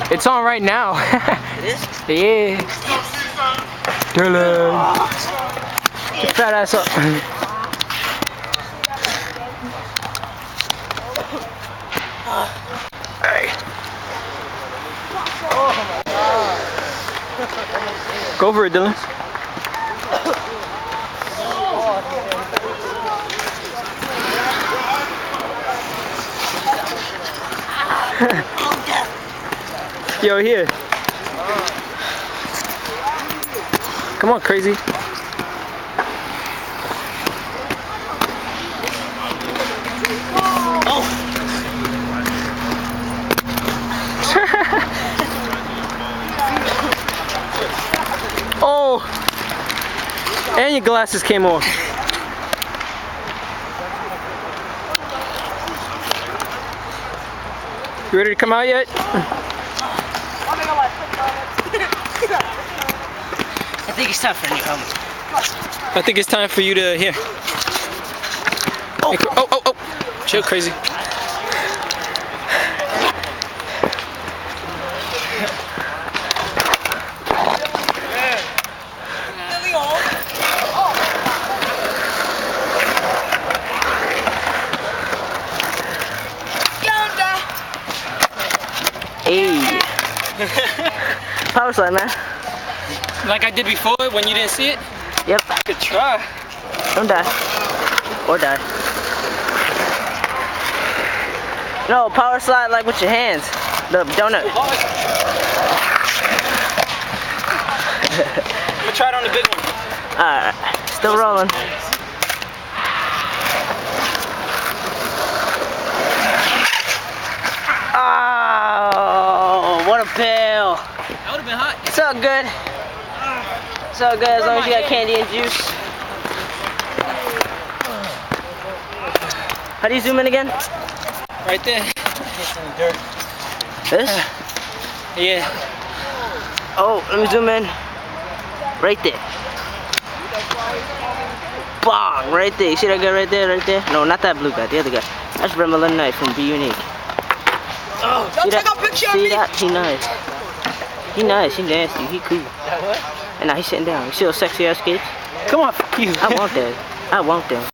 It's on right now. It is? Yeah. Dylan. Get your fat ass up. Hey. Go for it, Dylan. Yo, here. Come on, crazy. Oh. Oh. And your glasses came off. You ready to come out yet? I think it's time for a new helmet. I think it's time for you to here. Oh, oh. Chill, crazy. Hey. Power slide, man. Like I did before when you didn't see it? Yep. Good try. Don't die. Or die. No, power slide like with your hands. The donut. I'm gonna try it on the big one. Alright. Still rolling. Oh, what a fail. That would have been hot. It's all good. It's all good as long as you got candy and juice. How do you zoom in again? Right there. This? Yeah. Oh, let me zoom in. Right there. Bang! Right there. You see that guy right there? Right there? No, not that blue guy. The other guy. That's Remelin Knight from Be Unique. Oh, don't take a picture of me! See that? He nice. He nice. He nasty. He cool. What? And now he's sitting down. You see those sexy ass skates? Come on, you. I want that. I want them.